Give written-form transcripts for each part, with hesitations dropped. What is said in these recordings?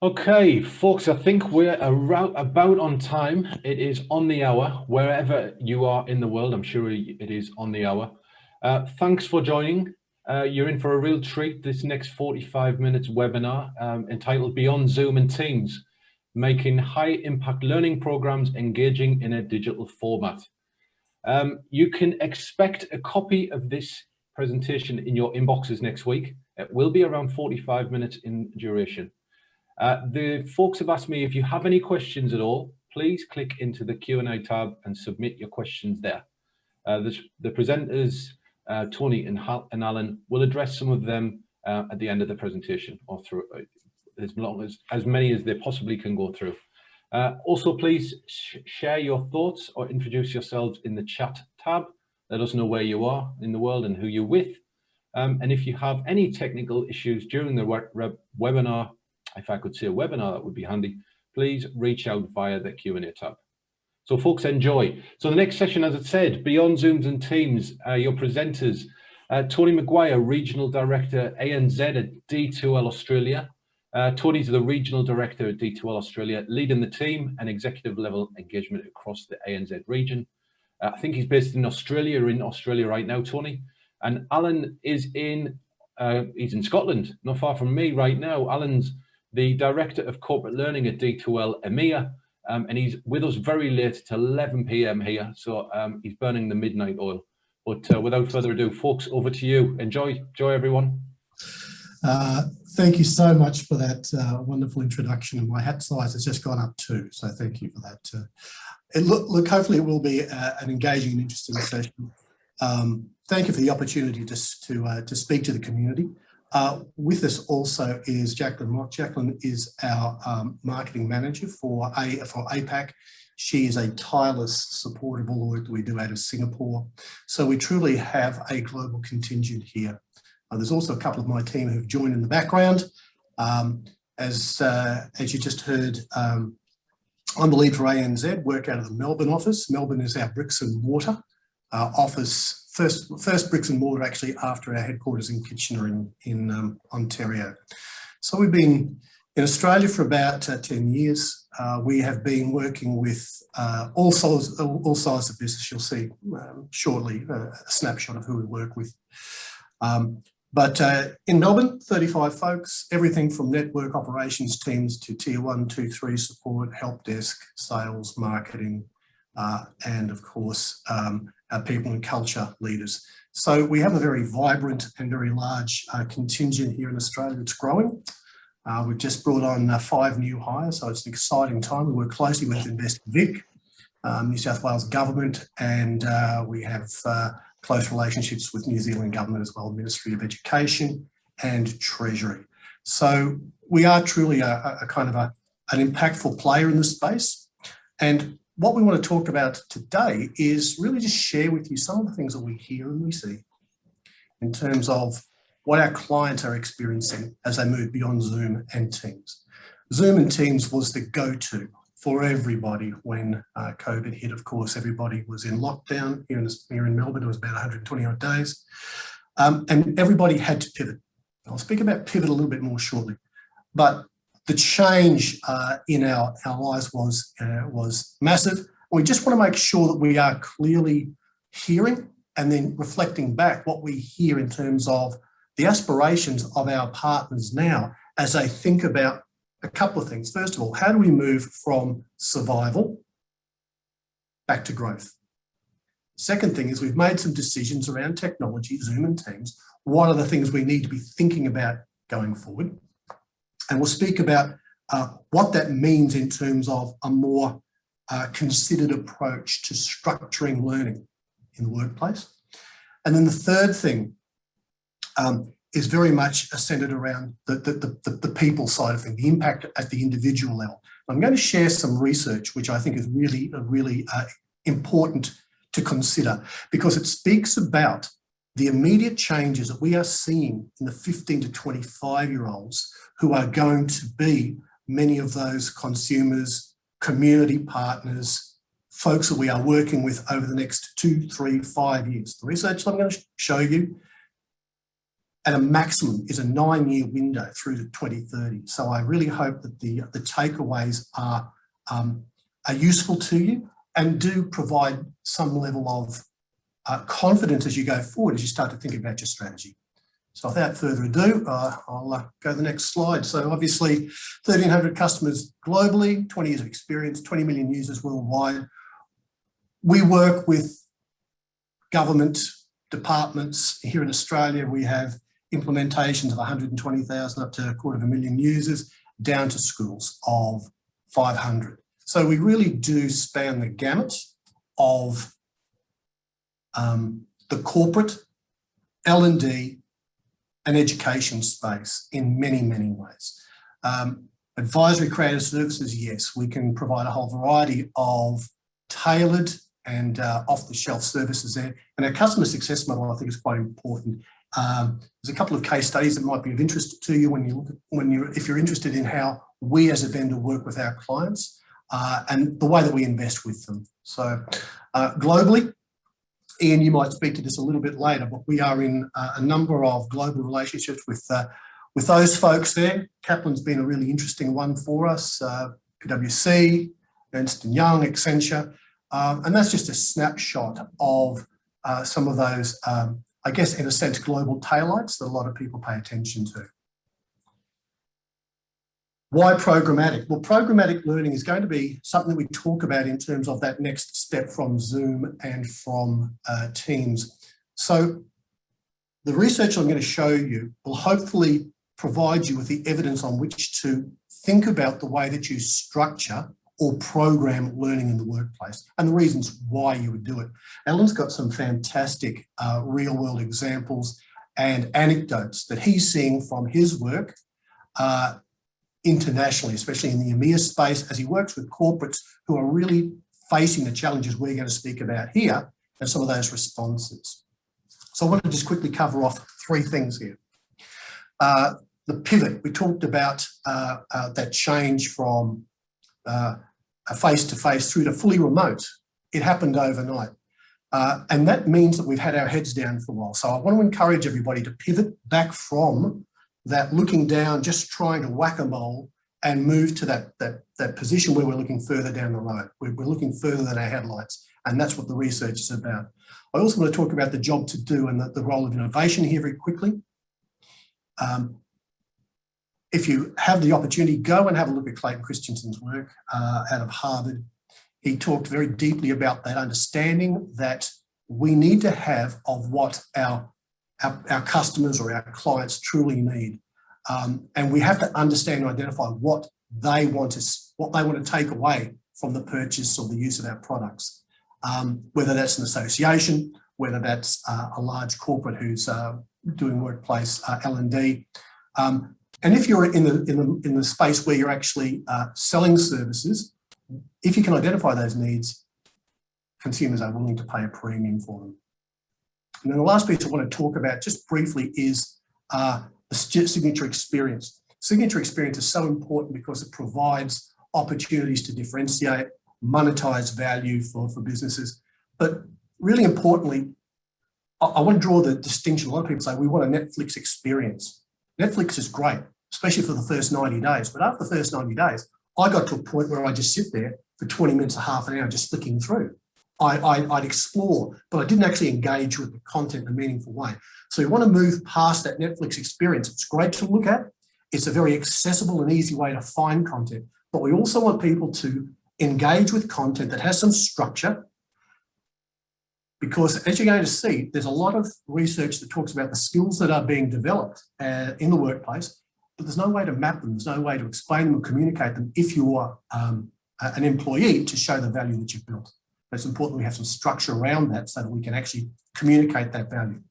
Okay, folks, I think we're about on time. It is on the hour. Wherever you are in the world, I'm sure it is on the hour. Thanks for joining. You're in for a real treat this next 45 minutes webinar entitled Beyond Zoom and Teams, Making High Impact Learning Programs Engaging in a Digital Format. You can expect a copy of this presentation in your inboxes next week. It will be around 45 minutes in duration. The folks have asked me if you have any questions at all, please click into the Q&A tab and submit your questions there. The presenters, Tony and Alan, will address some of them at the end of the presentation, or through as many as they possibly can go through. Also, please share your thoughts or introduce yourselves in the chat tab. Let us know where you are in the world and who you're with. And if you have any technical issues during the webinar, if I could say a webinar, that would be handy, please reach out via the Q&A tab. So folks, enjoy. So the next session, as I said, Beyond Zooms and Teams, your presenters, Tony Maguire, Regional Director, ANZ at D2L Australia. Tony's the Regional Director at D2L Australia, leading the team and executive level engagement across the ANZ region. I think he's based in Australia right now, Tony. And Alan is he's in Scotland, not far from me right now. Alan's the Director of Corporate Learning at D2L EMEA, and he's with us very late. It's 11 p.m. here, so he's burning the midnight oil. But without further ado, folks, over to you. Enjoy, everyone. Thank you so much for that wonderful introduction, and my hat size has just gone up too, so thank you for that. Look, hopefully it will be an engaging and interesting session. Thank you for the opportunity to speak to the community. With us also is Jacqueline Mott. Jacqueline is our marketing manager for APAC. She is a tireless supporter of all the work that we do out of Singapore. So we truly have a global contingent here. There's also a couple of my team who've joined in the background. As you just heard, I'm the lead for ANZ, work out of the Melbourne office. Melbourne is our bricks and mortar office. First bricks and mortar actually after our headquarters in Kitchener in Ontario. So we've been in Australia for about 10 years. We have been working with all sizes of business. You'll see shortly a snapshot of who we work with. But in Melbourne, 35 folks, everything from network operations teams to tier 1, 2, 3 support, help desk, sales, marketing, and of course, our people and culture leaders. So we have a very vibrant and very large contingent here in Australia that's growing. We've just brought on 5 new hires, so it's an exciting time. We work closely with InvestVic, New South Wales Government, and we have close relationships with New Zealand Government as well, Ministry of Education and Treasury. So we are truly a kind of an impactful player in this space. And what we want to talk about today is really just share with you some of the things that we hear and we see in terms of what our clients are experiencing as they move beyond Zoom and Teams. Zoom and Teams was the go-to for everybody when COVID hit. Of course, everybody was in lockdown here in Melbourne. It was about 120 odd days. And everybody had to pivot. I'll speak about pivot a little bit more shortly. But the change in our lives was massive. We just want to make sure that we are clearly hearing and then reflecting back what we hear in terms of the aspirations of our partners now as they think about a couple of things. First of all, how do we move from survival back to growth? Second thing is we've made some decisions around technology, Zoom and Teams. What are the things we need to be thinking about going forward? And we'll speak about what that means in terms of a more considered approach to structuring learning in the workplace. And then the third thing is very much centered around the people side of things, the impact at the individual level. I'm going to share some research, which I think is really important to consider, because it speaks about the immediate changes that we are seeing in the 15 to 25-year-olds who are going to be many of those consumers, community partners, folks that we are working with over the next 2, 3, 5 years. The research I'm going to show you at a maximum is a 9-year window through to 2030. So I really hope that the takeaways are useful to you and do provide some level of confidence as you go forward, as you start to think about your strategy. So without further ado, I'll go to the next slide. So obviously 1,300 customers globally, 20 years of experience, 20 million users worldwide. We work with government departments. Here in Australia, we have implementations of 120,000 up to 250,000 users, down to schools of 500. So we really do span the gamut of the corporate, L&D and education space in many, many ways. Advisory creative services, yes, we can provide a whole variety of tailored and off-the-shelf services there. And our customer success model, I think, is quite important. There's a couple of case studies that might be of interest to you if you're interested in how we as a vendor work with our clients and the way that we invest with them. So globally, Ian, you might speak to this a little bit later, but we are in a number of global relationships with those folks there. Kaplan's been a really interesting one for us, PwC, Ernst & Young, Accenture, and that's just a snapshot of some of those, I guess, in a sense, global taillights that a lot of people pay attention to. Why programmatic? Well, programmatic learning is going to be something that we talk about in terms of that next step from Zoom and from Teams. So the research I'm going to show you will hopefully provide you with the evidence on which to think about the way that you structure or program learning in the workplace and the reasons why you would do it. Alan's got some fantastic real-world examples and anecdotes that he's seeing from his work internationally, especially in the EMEA space, as he works with corporates who are really facing the challenges we're going to speak about here and some of those responses. So I want to just quickly cover off 3 things here. The pivot, we talked about that change from a face-to-face through to fully remote. It happened overnight. And that means that we've had our heads down for a while. So I want to encourage everybody to pivot back from that looking down, just trying to whack-a-mole and move to that position where we're looking further down the road. We're looking further than our headlights. And that's what the research is about. I also want to talk about the job to do and the role of innovation here very quickly. If you have the opportunity, go and have a look at Clayton Christensen's work out of Harvard. He talked very deeply about that understanding that we need to have of what our customers or our clients truly need. And we have to understand and identify what they want to take away from the purchase or the use of our products. Whether that's an association, whether that's a large corporate who's doing workplace L&D. And if you're in the space where you're actually selling services, if you can identify those needs, consumers are willing to pay a premium for them. And then the last piece I want to talk about just briefly is the signature experience. Signature experience is so important because it provides opportunities to differentiate, monetize value for businesses. But really importantly, I want to draw the distinction. A lot of people say we want a Netflix experience. Netflix is great, especially for the first 90 days. But after the first 90 days, I got to a point where I just sit there for 20 minutes or half an hour just flicking through. I'd explore, but I didn't actually engage with the content in a meaningful way. So you want to move past that Netflix experience. It's great to look at. It's a very accessible and easy way to find content. But we also want people to engage with content that has some structure, because as you're going to see, there's a lot of research that talks about the skills that are being developed in the workplace, but there's no way to map them. There's no way to explain them and communicate them if you are an employee to show the value that you've built. It's important we have some structure around that so that we can actually communicate that value.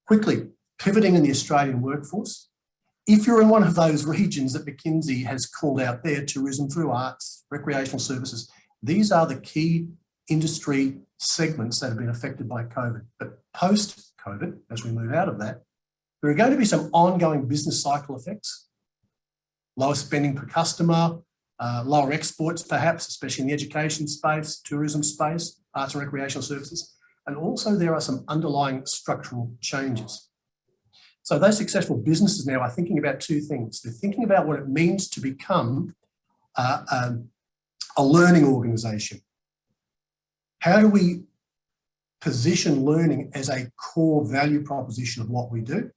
Quickly, pivoting in the Australian workforce. If you're in one of those regions that McKinsey has called out there, tourism through arts, recreational services, these are the key industry segments that have been affected by COVID. But post-COVID, as we move out of that, there are going to be some ongoing business cycle effects, lower spending per customer, lower exports perhaps, especially in the education space, tourism space, arts and recreational services. And also there are some underlying structural changes. So those successful businesses now are thinking about two things. They're thinking about what it means to become a learning organisation. How do we position learning as a core value proposition of what we do?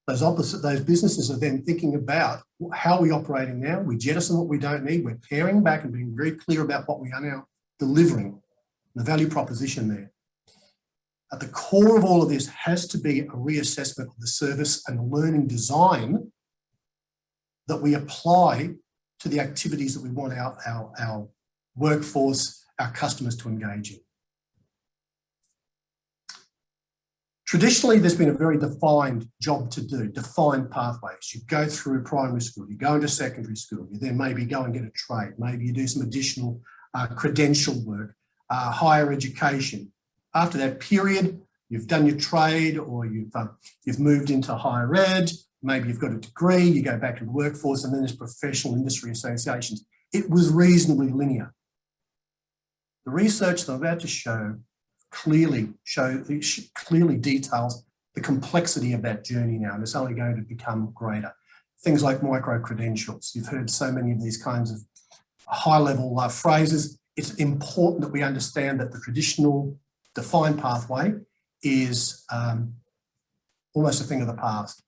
Those businesses are then thinking about how are we operating now. We jettison what we don't need. We're paring back and being very clear about what we are now delivering, the value proposition there. At the core of all of this has to be a reassessment of the service and learning design that we apply to the activities that we want our workforce, our customers to engage in. Traditionally, there's been a very defined job to do, defined pathways. You go through primary school, you go into secondary school, you then maybe go and get a trade, maybe you do some additional credential work, higher education. After that period, you've done your trade or you've moved into higher ed, maybe you've got a degree, you go back to the workforce, and then there's professional industry associations. It was reasonably linear. The research that I'm about to show clearly details the complexity of that journey now, and it's only going to become greater. Things like micro-credentials. You've heard so many of these kinds of high-level phrases. It's important that we understand that the traditional defined pathway is almost a thing of the past.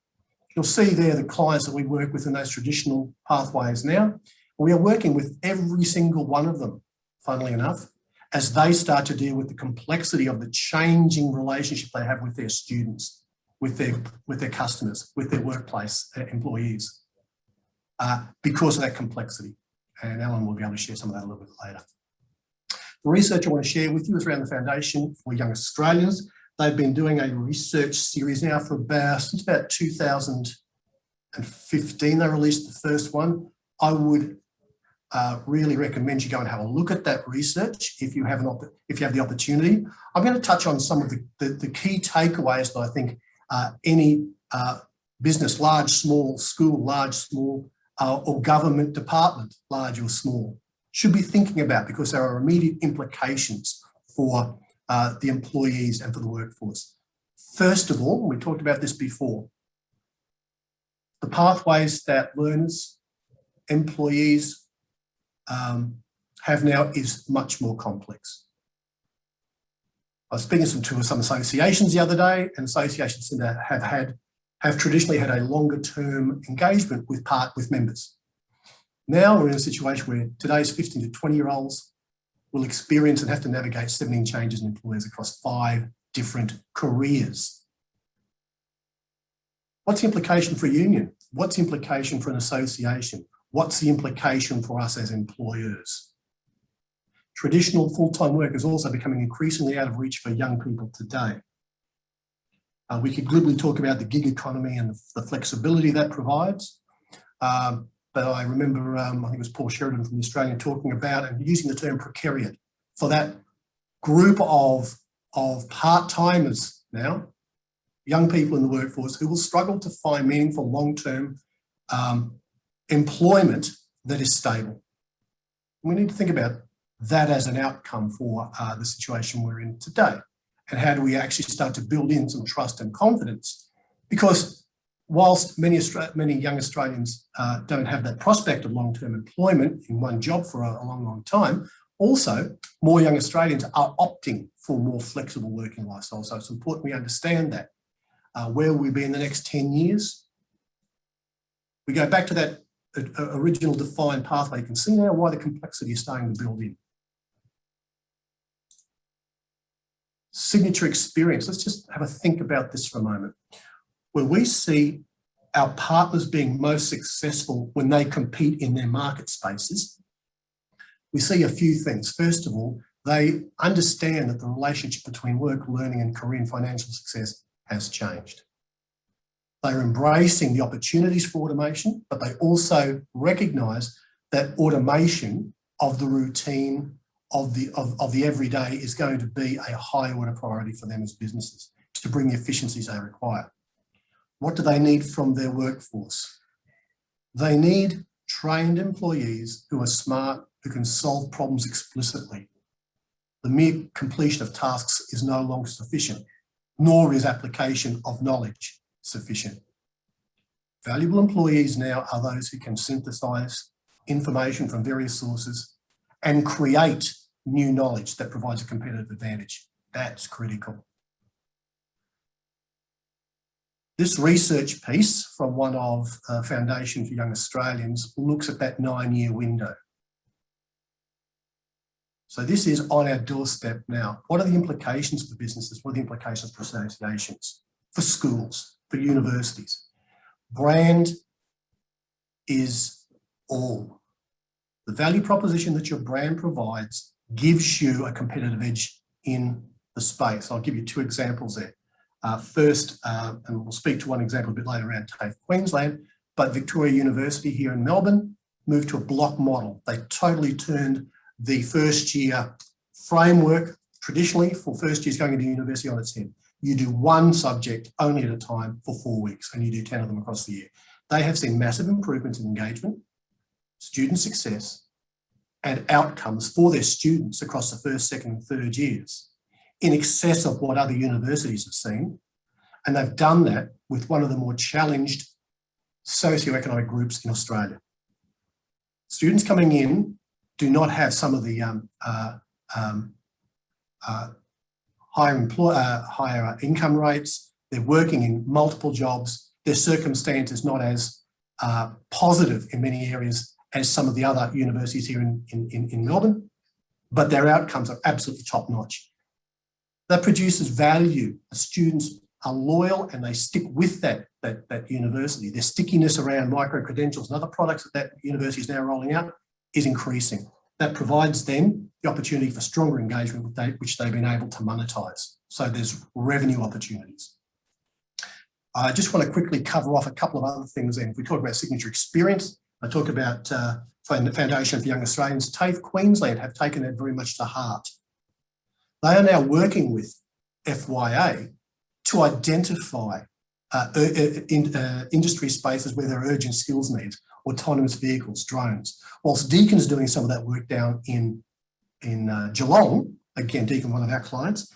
You'll see there the clients that we work with in those traditional pathways now. We are working with every single one of them, funnily enough, as they start to deal with the complexity of the changing relationship they have with their students, with their customers, with their workplace employees, because of that complexity. And Alan will be able to share some of that a little bit later. The research I want to share with you is around the Foundation for Young Australians. They've been doing a research series now for since about 2015. They released the first one. I would really recommend you go and have a look at that research if you have the opportunity. I'm going to touch on some of the key takeaways that I think any business, large, small, school, large, small, or government department, large or small, should be thinking about, because there are immediate implications for the employees and for the workforce. First of all, we talked about this before, the pathways that learners, employees have now is much more complex. I was speaking to some associations the other day, and associations have traditionally had a longer term engagement with members. Now we're in a situation where today's 15 to 20-year-olds will experience and have to navigate 17 changes in employers across 5 different careers. What's the implication for a union? What's the implication for an association? What's the implication for us as employers? Traditional full-time work is also becoming increasingly out of reach for young people today. We could glibly talk about the gig economy and the flexibility that provides. But I remember, I think it was Paul Sheridan from the Australian talking about and using the term precariat for that group of part-timers now, young people in the workforce who will struggle to find meaningful long-term employment that is stable. We need to think about that as an outcome for the situation we're in today. And how do we actually start to build in some trust and confidence? Because whilst many young Australians don't have that prospect of long-term employment in one job for a long, long time, also more young Australians are opting for more flexible working lifestyles. So it's important we understand that. Where will we be in the next 10 years? We go back to that original defined pathway. You can see now why the complexity is starting to build in. Signature experience. Let's just have a think about this for a moment. Where we see our partners being most successful when they compete in their market spaces, we see a few things. First of all, they understand that the relationship between work, learning, and career and financial success has changed. They're embracing the opportunities for automation, but they also recognise that automation of the routine, of the everyday is going to be a high order priority for them as businesses to bring the efficiencies they require. What do they need from their workforce? They need trained employees who are smart, who can solve problems explicitly. The mere completion of tasks is no longer sufficient, nor is application of knowledge. sufficient. Valuable employees now are those who can synthesize information from various sources and create new knowledge that provides a competitive advantage. That's critical. This research piece from one of Foundation for Young Australians looks at that 9-year window. So this is on our doorstep now. What are the implications for businesses? What are the implications for associations, for schools, for universities? Brand is all. The value proposition that your brand provides gives you a competitive edge in the space. I'll give you 2 examples there. First, and we'll speak to one example a bit later around TAFE Queensland, but Victoria University here in Melbourne moved to a block model. They totally turned the first year framework, traditionally for first years going into university, on its head. You do one subject only at a time for 4 weeks, and you do 10 of them across the year. They have seen massive improvements in engagement, student success, and outcomes for their students across the first, second, and third years in excess of what other universities have seen. And they've done that with one of the more challenged socioeconomic groups in Australia. Students coming in do not have some of the higher income rates. They're working in multiple jobs. Their circumstance is not as positive in many areas as some of the other universities here in Melbourne, but their outcomes are absolutely top-notch. That produces value. The students are loyal and they stick with that university. Their stickiness around micro-credentials and other products that university is now rolling out is increasing. That provides them the opportunity for stronger engagement, which they've been able to monetize. So there's revenue opportunities. I just want to quickly cover off a couple of other things then. If we talk about signature experience, I talk about the Foundation for Young Australians. TAFE Queensland have taken that very much to heart. They are now working with FYA to identify industry spaces where there are urgent skills needs, autonomous vehicles, drones. Whilst Deacon's doing some of that work down in Geelong, again, Deakin, one of our clients,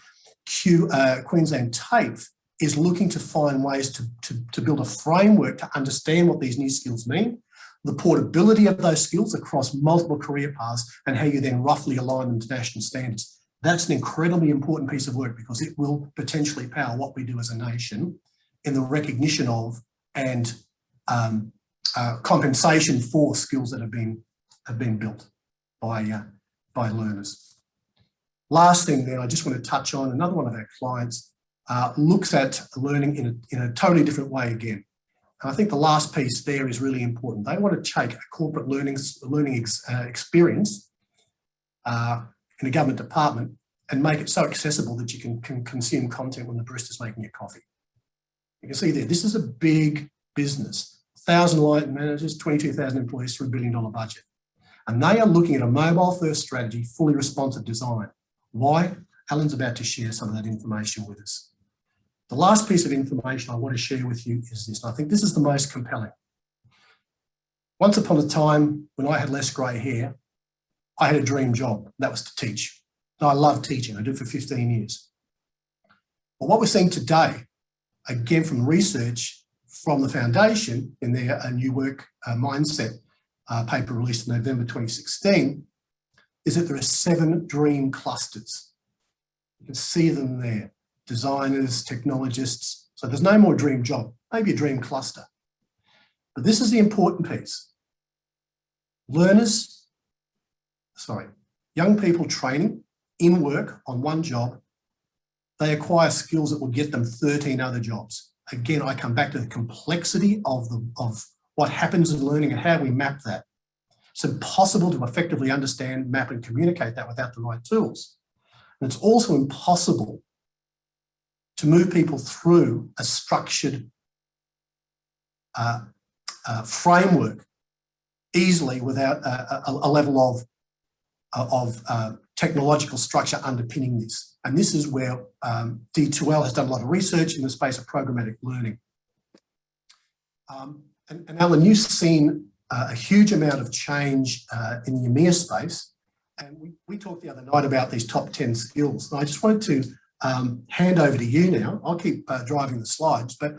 Queensland TAFE is looking to find ways to build a framework to understand what these new skills mean, the portability of those skills across multiple career paths, and how you then roughly align them to national standards. That's an incredibly important piece of work because it will potentially power what we do as a nation in the recognition of and compensation for skills that have been built by learners. Last thing then, I just want to touch on another one of our clients looks at learning in a totally different way again. And I think the last piece there is really important. They want to take a corporate learning experience in a government department and make it so accessible that you can consume content when the barista's making your coffee. You can see there, this is a big business. 1,000 line managers, 22,000 employees, $3 billion budget. And they are looking at a mobile-first strategy, fully responsive design. Why? Alan's about to share some of that information with us. The last piece of information I want to share with you is this, and I think this is the most compelling. Once upon a time, when I had less grey hair, I had a dream job, and that was to teach. And I love teaching, I did it for 15 years. But what we're seeing today, again from research from the Foundation in their New Work Mindset paper released in November 2016, is that there are 7 dream clusters. You can see them there, designers, technologists. So there's no more dream job, maybe a dream cluster. But this is the important piece. Young people training in work on one job, they acquire skills that will get them 13 other jobs. Again, I come back to the complexity of what happens in learning and how we map that. It's impossible to effectively understand, map, and communicate that without the right tools. And it's also impossible to move people through a structured framework easily without a level of technological structure underpinning this. And this is where D2L has done a lot of research in the space of programmatic learning. And Alan, you've seen a huge amount of change in the EMEA space. And we talked the other night about these top 10 skills. And I just wanted to hand over to you now. I'll keep driving the slides, but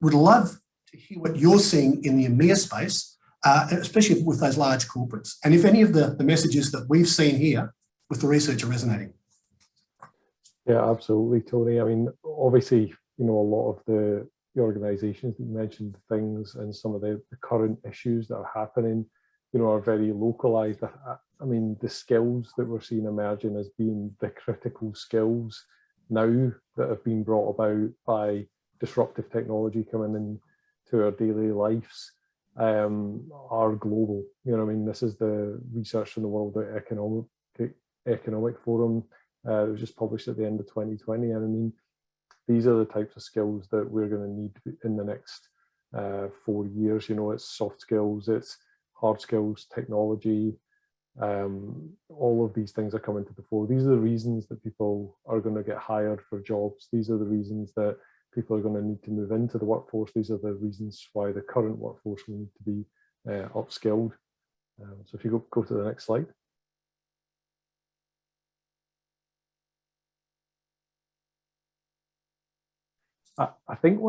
would love to hear what you're seeing in the EMEA space, especially with those large corporates. And if any of the messages that we've seen here with the research are resonating. Yeah, absolutely, Tony. I mean, obviously, you know, a lot of the organisations that you mentioned, things and some of the current issues that are happening, you know, are very localised. I mean, the skills that we're seeing emerging as being the critical skills now that have been brought about by disruptive technology coming into our daily lives are global. You know, I mean, this is the research from the World Economic Forum that was just published at the end of 2020. And I mean, these are the types of skills that we're going to need in the next 4 years. You know, it's soft skills, it's hard skills, technology, all of these things are coming to the fore. These are the reasons that people are going to get hired for jobs. These are the reasons that people are going to need to move into the workforce. These are the reasons why the current workforce will need to be upskilled. So if you go to the next slide. I think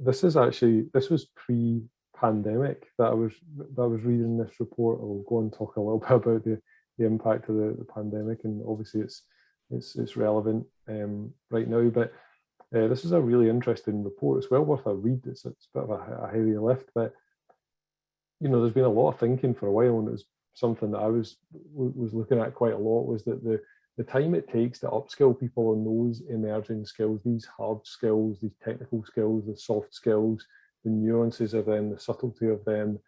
this was pre-pandemic that I was reading this report. I'll go and talk a little bit about the impact of the pandemic, and obviously it's relevant right now. But this is a really interesting report. It's well worth a read. It's a bit of a heavy lift, but you know, there's been a lot of thinking for a while, and it was something that I was looking at quite a lot. Was that the time it takes to upskill people on those emerging skills, these hard skills, these technical skills, the soft skills, the nuances of them, the subtlety of them,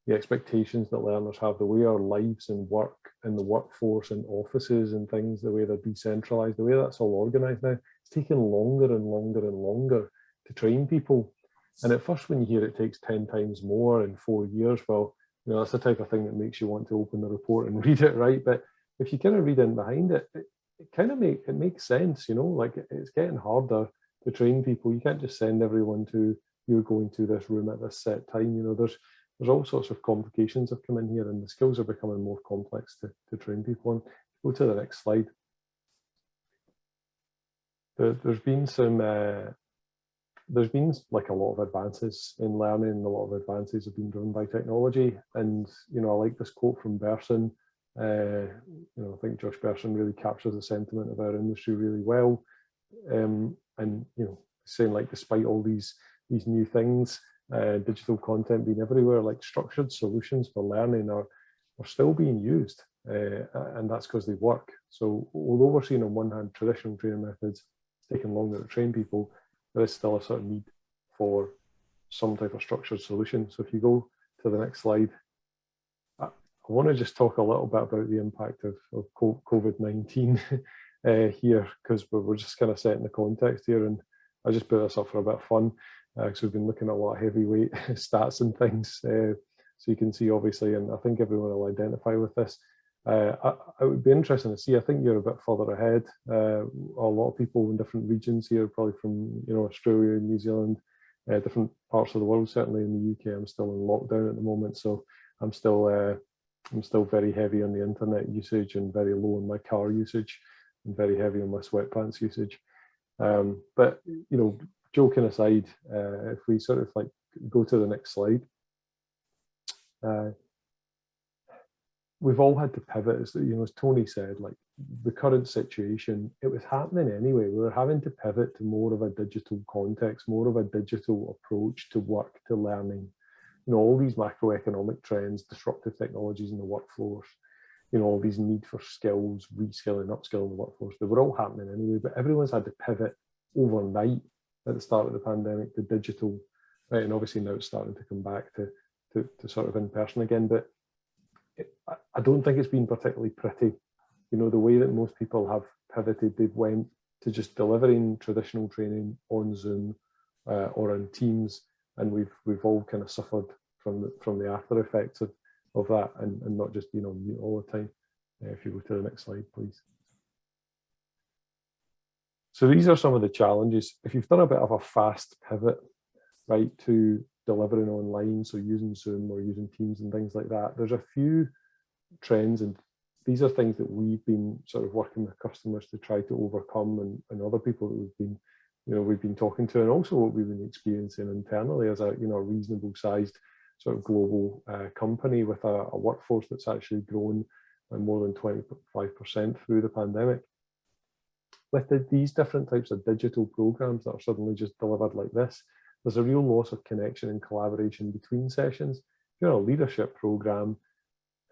the expectations that learners have, the way our lives and work and the workforce and offices and things, the way they're decentralized, the way that's all organized now, it's taking longer and longer and longer to train people. And at first, when you hear it takes 10 times more in 4 years, well, you know, that's the type of thing that makes you want to open the report and read it, right? But if you kind of read in behind it, it makes sense, you know, like it's getting harder to train people. You can't just send everyone to, you're going to this room at this set time. You know, there's all sorts of complications have come in here, and the skills are becoming more complex to train people on. Go to the next slide. There's been like a lot of advances in learning, and a lot of advances have been driven by technology. And, you know, I like this quote from Berson. You know, I think Josh Berson really captures the sentiment of our industry really well. And, you know, saying like, despite all these new things, digital content being everywhere, like structured solutions for learning are still being used. And that's because they work. So although we're seeing on one hand traditional training methods taking longer to train people, there is still a sort of need for some type of structured solution. So if you go to the next slide, I want to just talk a little bit about the impact of COVID-19 here, because we're just kind of setting the context here, and I just put this up for a bit of fun, because we've been looking at a lot of heavyweight stats and things, so you can see obviously, and I think everyone will identify with this. It would be interesting to see. I think you're a bit further ahead. A lot of people in different regions here, probably from, you know, Australia, New Zealand, different parts of the world. Certainly in the UK, I'm still in lockdown at the moment, so I'm still very heavy on the internet usage and very low on my car usage and very heavy on my sweatpants usage. But, you know, joking aside, if we sort of like go to the next slide, we've all had to pivot, as you know, as Tony said, like the current situation, it was happening anyway. We were having to pivot to more of a digital context, more of a digital approach to work, to learning. You know, all these macroeconomic trends, disruptive technologies in the workforce, you know, all these need for skills, reskilling, upskilling the workforce, they were all happening anyway, but everyone's had to pivot overnight at the start of the pandemic to digital, right? And obviously now it's starting to come back to sort of in person again, but I don't think it's been particularly pretty. You know, the way that most people have pivoted, they've went to just delivering traditional training on Zoom or on Teams, and we've all kind of suffered from the after effects of that, and not just, you know, mute all the time. If you go to the next slide, please. So these are some of the challenges. If you've done a bit of a fast pivot, right, to delivering online, so using Zoom or using Teams and things like that, there's a few trends, and these are things that we've been sort of working with customers to try to overcome, and other people that we've been we've been talking to, and also what we've been experiencing internally as a reasonable sized sort of global company with a workforce that's actually grown by more than 25% through the pandemic. With these different types of digital programs that are suddenly just delivered like this, there's a real loss of connection and collaboration between sessions. If you're in a leadership program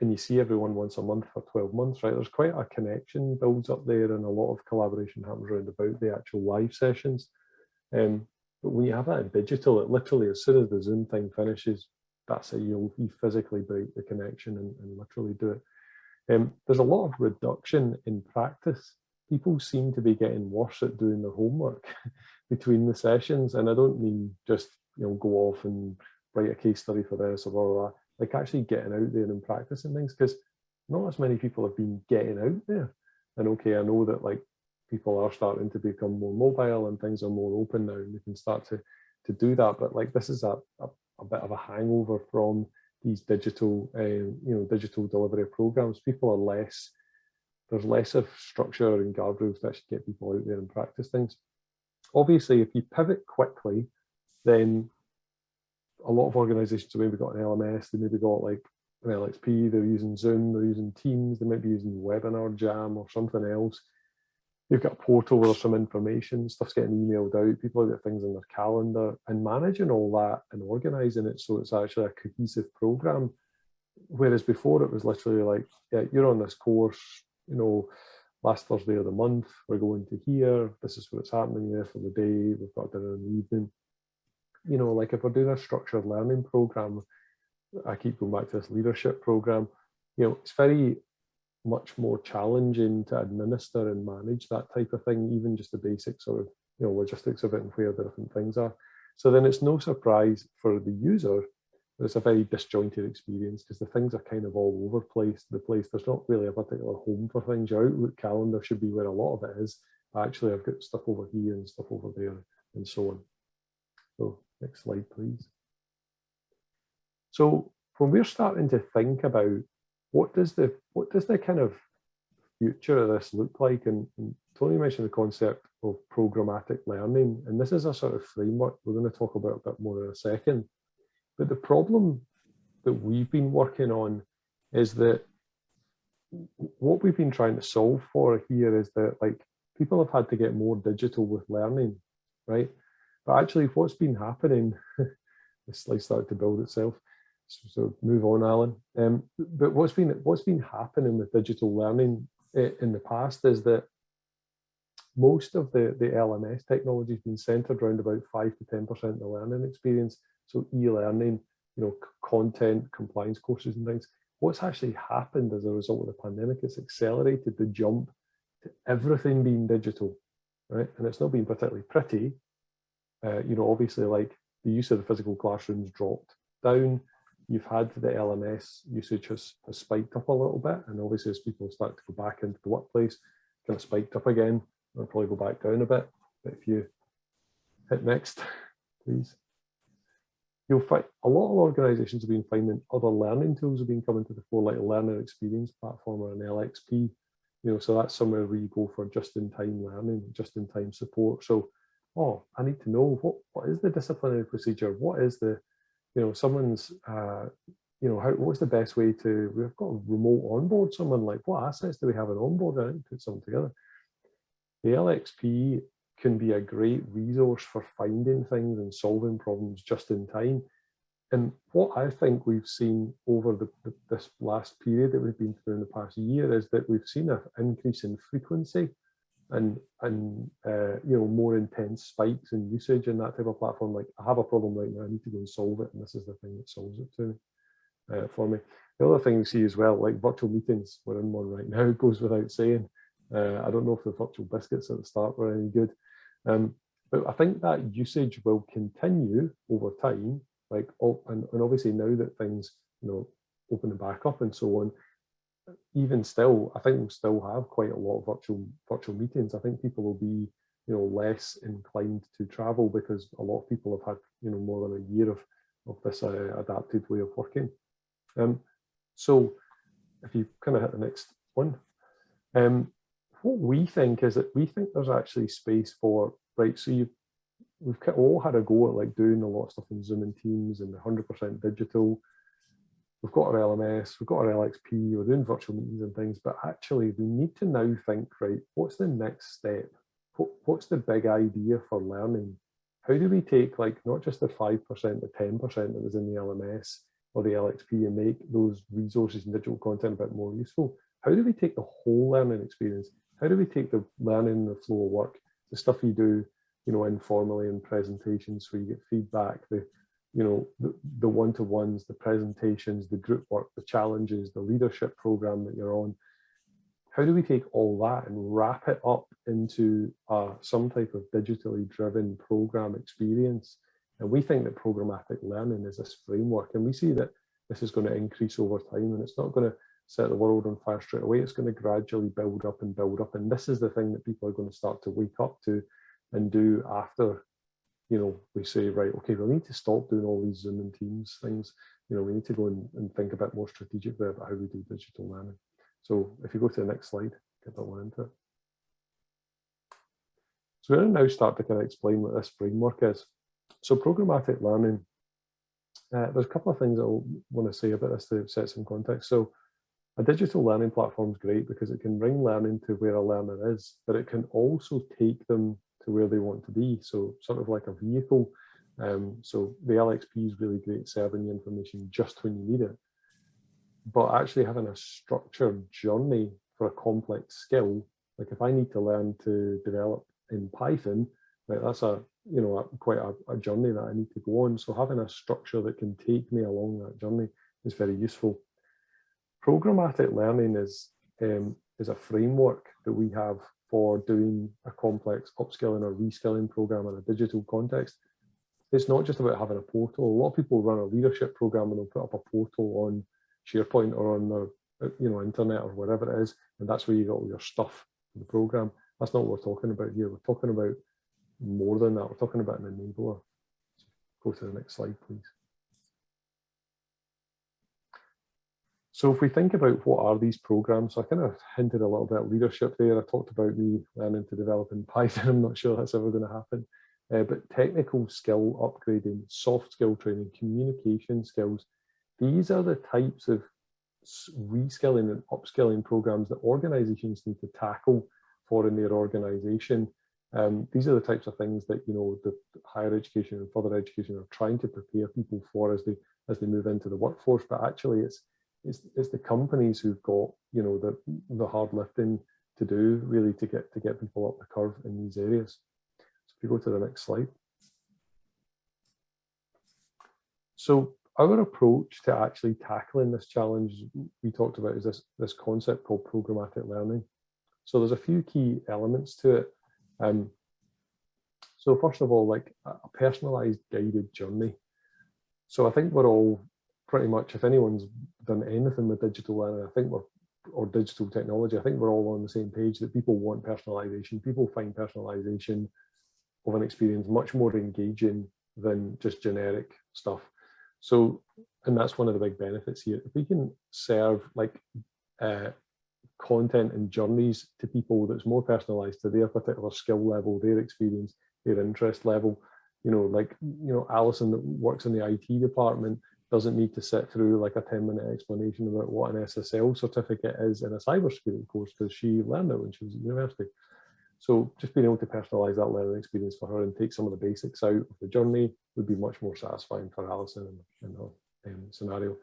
and you see everyone once a month for 12 months, right, there's quite a connection builds up there, and a lot of collaboration happens around about the actual live sessions. But when you have that in digital, it literally, as soon as the Zoom thing finishes, that's it, you physically break the connection and literally do it. There's a lot of reduction in practice. People seem to be getting worse at doing their homework between the sessions, and I don't mean just go off and write a case study for this or blah, blah, blah. Like actually getting out there and practicing things, because not as many people have been getting out there. And okay, I know that like people are starting to become more mobile and things are more open now, and we can start to do that. But like this is a bit of a hangover from these digital digital delivery programs. People are there's less of structure and guardrails to actually get people out there and practice things. Obviously, if you pivot quickly, then a lot of organizations have maybe got an LMS, they maybe got like an LXP, they're using Zoom, they're using Teams, they might be using Webinar Jam or something else. You've got a portal where there's some information, stuff's getting emailed out, people have got things in their calendar, and managing all that and organizing it so it's actually a cohesive program. Whereas before it was literally like, yeah, you're on this course, last Thursday of the month, we're going to here, this is what's happening there for the day, we've got dinner in the evening. Like if we're doing a structured learning program, I keep going back to this leadership program, it's very much more challenging to administer and manage that type of thing, even just the basic sort of logistics of it and where the different things are. So then it's no surprise for the user that it's a very disjointed experience, because the things are kind of all over the place. There's not really a particular home for things. Your Outlook calendar should be where a lot of it is. Actually, I've got stuff over here and stuff over there and so on. So next slide, please. So when we're starting to think about what does the kind of future of this look like, and Tony mentioned the concept of programmatic learning, and this is a sort of framework we're going to talk about a bit more in a second. But the problem that we've been working on is that what we've been trying to solve for here is that like people have had to get more digital with learning, right? But actually what's been happening, this slide started to build itself, so move on, Alan. But what's been happening with digital learning in the past is that most of the LMS technology has been centered around about 5 to 10% of the learning experience. So e-learning, content, compliance courses and things. What's actually happened as a result of the pandemic is accelerated the jump to everything being digital, right? And it's not been particularly pretty. Obviously, like the use of the physical classrooms dropped down. You've had the LMS usage has spiked up a little bit, and obviously as people start to go back into the workplace, kind of spiked up again. It'll probably go back down a bit. But if you hit next, please. You'll find a lot of organizations have been finding other learning tools have been coming to the fore, like a learner experience platform or an LXP. So that's somewhere where you go for just-in-time learning, just-in-time support. So, I need to know what is the disciplinary procedure? What is the, someone's, what's the best way to, we've got to remote onboard someone, like what assets do we have on onboard? I need to put something together. The LXP can be a great resource for finding things and solving problems just in time. And what I think we've seen over this last period that we've been through in the past year is that we've seen an increase in frequency and more intense spikes in usage in that type of platform. Like, I have a problem right now, I need to go and solve it, and this is the thing that solves it for me. The other thing we see as well, like virtual meetings, we're in one right now, it goes without saying. I don't know if the virtual biscuits at the start were any good. But I think that usage will continue over time, like, and obviously now that things, opening back up and so on, even still, I think we'll still have quite a lot of virtual meetings. I think people will be, less inclined to travel because a lot of people have had, more than a year of this adapted way of working. So if you kind of hit the next one, what we think is that we think there's actually space for, right, so we've all had a go at like doing a lot of stuff in Zoom and Teams and 100% digital. We've got our LMS, we've got our LXP, we're doing virtual meetings and things, but actually we need to now think, right, what's the next step? What's the big idea for learning? How do we take like not just the 5%, the 10% that was in the LMS or the LXP and make those resources and digital content a bit more useful? How do we take the whole learning experience? How do we take the learning, the flow of work, the stuff you do, you know, informally in presentations where you get feedback, the, you know, the one-to-ones, the presentations, the group work, the challenges, the leadership program that you're on. How do we take all that and wrap it up into some type of digitally driven program experience? And we think that programmatic learning is this framework, and we see that this is going to increase over time, and it's not going to set the world on fire straight away. It's going to gradually build up and build up. And this is the thing that people are going to start to wake up to and do after, you know, we say, right, okay, we need to stop doing all these Zoom and Teams things. You know, we need to go and think a bit more strategically about how we do digital learning. So if you go to the next slide, get that one into it. So we're going to now start to kind of explain what this framework is. So programmatic learning, there's a couple of things I want to say about this to set some context. So a digital learning platform is great because it can bring learning to where a learner is, but it can also take them to where they want to be. So sort of like a vehicle. So the LXP is really great at serving you information just when you need it. But actually having a structured journey for a complex skill, like if I need to learn to develop in Python, right, that's a, you know, quite a journey that I need to go on. So having a structure that can take me along that journey is very useful. Programmatic learning is a framework that we have for doing a complex upskilling or reskilling program in a digital context. It's not just about having a portal. A lot of people run a leadership program and they'll put up a portal on SharePoint or on their, you know, internet or whatever it is, and that's where you got all your stuff for the program. That's not what we're talking about here. We're talking about more than that. We're talking about an enabler. Go to the next slide, please. So if we think about what are these programs, so I kind of hinted a little bit at leadership there. I talked about me learning to develop in Python. I'm not sure that's ever going to happen. But technical skill upgrading, soft skill training, communication skills, these are the types of reskilling and upskilling programs that organizations need to tackle for in their organization. These are the types of things that, you know, the higher education and further education are trying to prepare people for as they move into the workforce. But actually it's the companies who've got, you know, the hard lifting to do really to get people up the curve in these areas. So if you go to the next slide. So our approach to actually tackling this challenge we talked about is this concept called programmatic learning. So there's a few key elements to it. So first of all, like a personalized guided journey. So I think we're all pretty much, if anyone's done anything with digital learning, I think or digital technology, I think we're all on the same page that people want personalization. People find personalization of an experience much more engaging than just generic stuff. So, and that's one of the big benefits here. If we can serve like content and journeys to people that's more personalized to their particular skill level, their experience, their interest level, you know, like, you know, Alison that works in the IT department doesn't need to sit through like a 10-minute explanation about what an SSL certificate is in a cybersecurity course because she learned it when she was at university. So just being able to personalize that learning experience for her and take some of the basics out of the journey would be much more satisfying for Alison in her scenario.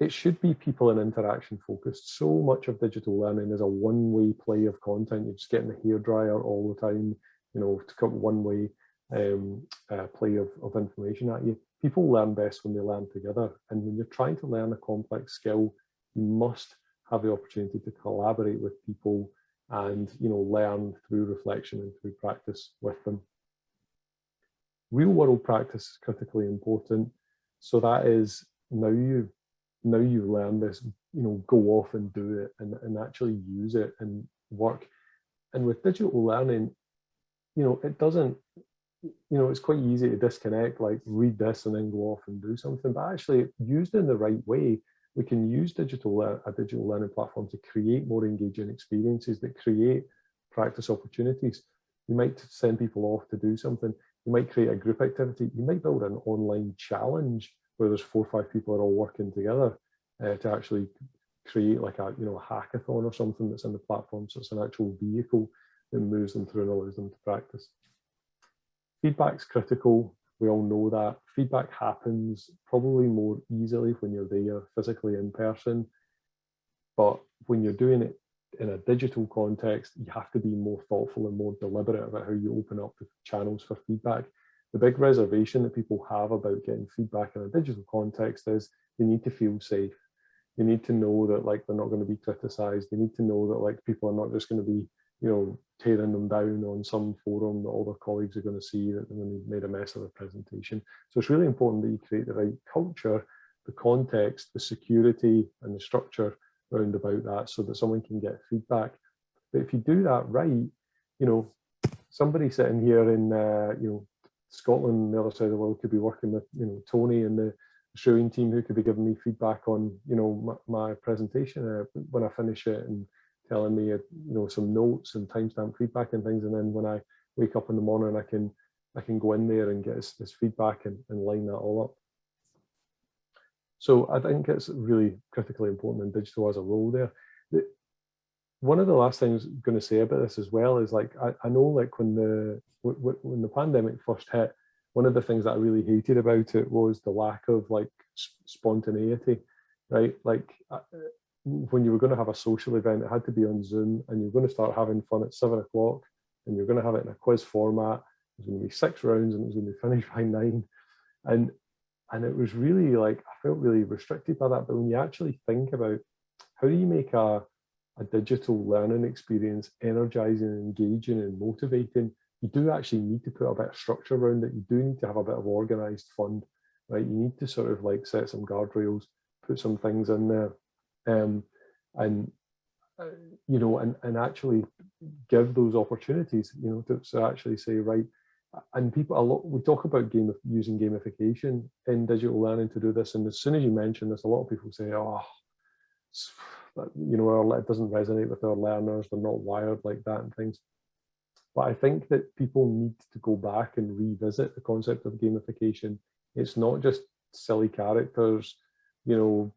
It should be people and interaction focused. So much of digital learning is a one-way play of content. You're just getting the hairdryer all the time, you know, to come one-way play of information at you. People learn best when they learn together. And when you're trying to learn a complex skill, you must have the opportunity to collaborate with people and, you know, learn through reflection and through practice with them. Real world practice is critically important. So that is now you learn this, you know, go off and do it and actually use it and work. And with digital learning, you know, it doesn't, you know, it's quite easy to disconnect, like read this and then go off and do something. But actually, used in the right way, we can use a digital learning platform to create more engaging experiences that create practice opportunities. You might send people off to do something. You might create a group activity. You might build an online challenge where there's 4 or 5 people that are all working together to actually create like a, you know, a hackathon or something that's in the platform. So it's an actual vehicle that moves them through and allows them to practice. Feedback's critical. We all know that. Feedback happens probably more easily when you're there physically in person. But when you're doing it in a digital context, you have to be more thoughtful and more deliberate about how you open up the channels for feedback. The big reservation that people have about getting feedback in a digital context is they need to feel safe. You need to know that like they're not going to be criticized. They need to know that like people are not just going to be, you know, tearing them down on some forum that all their colleagues are going to see that when they've made a mess of their presentation. So it's really important that you create the right culture, the context, the security and the structure round about that so that someone can get feedback. But if you do that right, you know, somebody sitting here in, you know, Scotland, the other side of the world could be working with, you know, Tony and the Australian team who could be giving me feedback on, you know, my presentation when I finish it and telling me, you know, some notes and timestamp feedback and things. And then when I wake up in the morning, I can go in there and get this feedback and line that all up. So I think it's really critically important in digital as a role there. One of the last things I'm going to say about this as well is like, I know like when the pandemic first hit, one of the things that I really hated about it was the lack of like spontaneity, right? Like when you were going to have a social event, it had to be on Zoom and you're going to start having fun at 7 o'clock and you're going to have it in a quiz format. There's going to be 6 rounds and it was going to be finished by 9. And it was really like, I felt really restricted by that. But when you actually think about how do you make a digital learning experience energizing and engaging and motivating, you do actually need to put a bit of structure around it. You do need to have a bit of organized fun, right? You need to sort of like set some guardrails, put some things in there, you know, and actually give those opportunities, you know, to actually say, right, and people, we talk about using gamification in digital learning to do this. And as soon as you mention this, a lot of people say, oh, you know, it doesn't resonate with our learners. They're not wired like that and things. But I think that people need to go back and revisit the concept of gamification. It's not just silly characters, you know,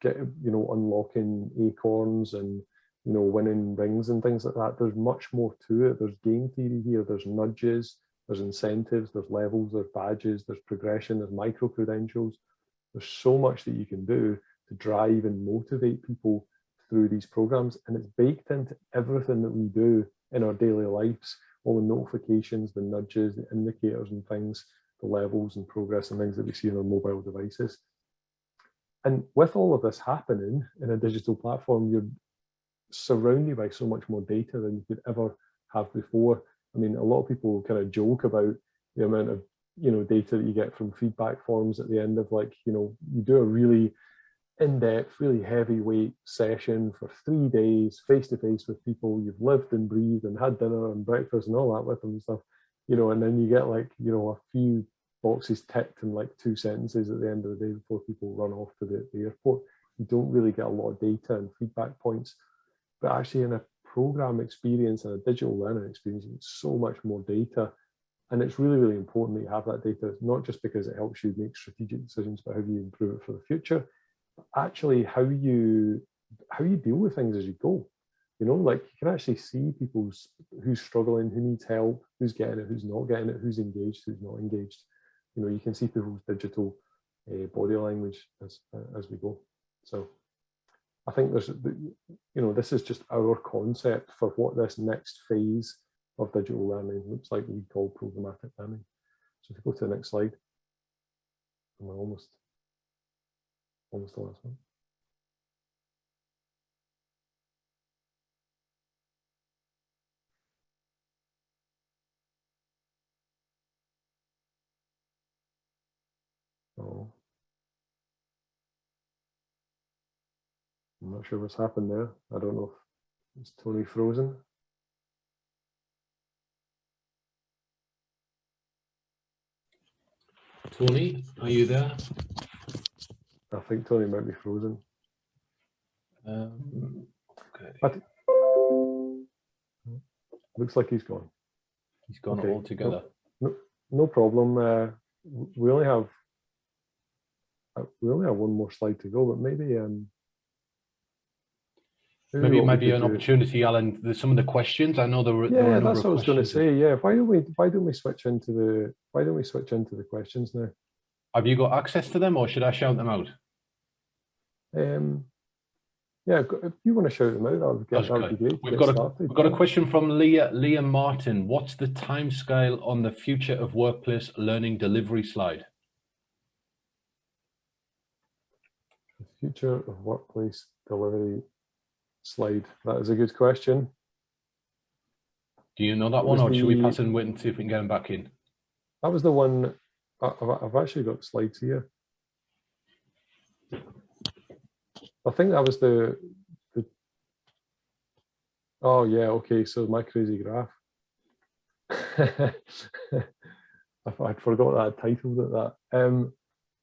unlocking acorns and, you know, winning rings and things like that. There's much more to it. There's game theory here. There's nudges, there's incentives, there's levels, there's badges, there's progression, there's micro credentials. There's so much that you can do to drive and motivate people through these programs. And it's baked into everything that we do in our daily lives. All the notifications, the nudges, the indicators and things, the levels and progress and things that we see on our mobile devices. And with all of this happening in a digital platform, you're surrounded by so much more data than you could ever have before. I mean, a lot of people kind of joke about the amount of, you know, data that you get from feedback forms at the end of, like, you know, you do a really in-depth, really heavyweight session for 3 days, face-to-face with people you've lived and breathed and had dinner and breakfast and all that with them and stuff, you know, and then you get like, you know, a few boxes ticked in like 2 sentences at the end of the day before people run off to the airport. You don't really get a lot of data and feedback points, but actually in a program experience and a digital learning experience, it's so much more data. And it's really, really important that you have that data, not just because it helps you make strategic decisions, but how do you improve it for the future? Actually how you deal with things as you go. You know, like you can actually see who's struggling, who needs help, who's getting it, who's not getting it, who's engaged, who's not engaged. You know, you can see people's digital body language as we go. So I think there's, you know, this is just our concept for what this next phase of digital learning looks like, we call programmatic learning. So if you go to the next slide, and we're almost the last one. Oh, I'm not sure what's happened there. I don't know if it's Tony frozen. Tony, are you there? I think Tony might be frozen. Okay. But looks like he's gone. He's gone Okay. all together. No problem. We only have one more slide to go, but maybe Maybe it what we might be could an do. opportunity, Alan. Some of the questions. I know there were a number That's of what I was going to questions. say. Yeah, why don't we switch into the questions now? Have you got access to them, or should I shout them out? Yeah, if you want to shout them out, that would be great. We've got a question from Leah Martin. What's the timescale on the future of workplace learning delivery slide? The future of workplace delivery slide. That is a good question. Do you know that one, or should we pass and wait and see if we can get them back in? That was the one. I've actually got slides here. I think that was the. Oh yeah, okay. So my crazy graph. I'd forgot that I titled it that.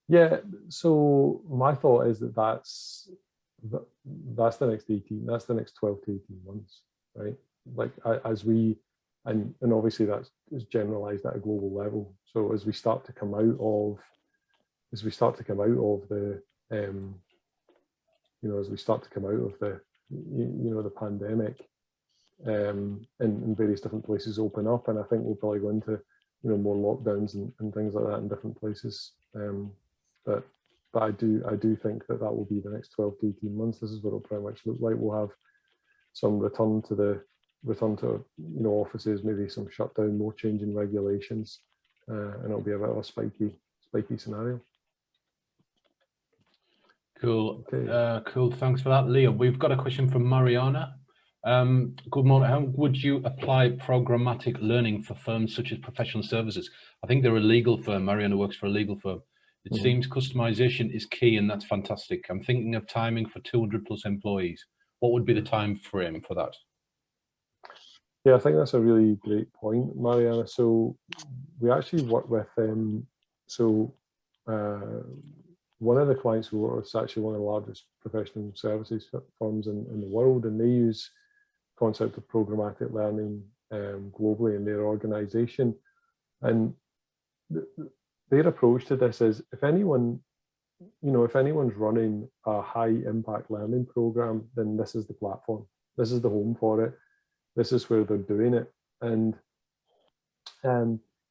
Yeah. So my thought is that's the next 18. That's the next 12 to 18 months, right? Like as we, and obviously that's generalized at a global level. So as we start to come out of the as we start to come out of the the pandemic, and various different places open up, and I think we'll probably go into more lockdowns and things like that in different places. But I do think that will be the next 12 to 18 months. This is what it'll pretty much look like. We'll have some return to offices, maybe some shutdown, more change in regulations, and it'll be a bit of a spiky scenario. Cool. Okay. Cool. Thanks for that, Leah. We've got a question from Mariana. Good morning. How would you apply programmatic learning for firms such as professional services? I think they're a legal firm. Mariana works for a legal firm. It seems customization is key, and that's fantastic. I'm thinking of timing for 200 plus employees. What would be the time frame for that? Yeah, I think that's a really great point, Mariana. So we actually work with one of the clients we work with is actually one of the largest professional services firms in the world, and they use concept of programmatic learning globally in their organization. And their approach to this is if anyone's running a high impact learning program, then this is the platform. This is the home for it. This is where they're doing it. And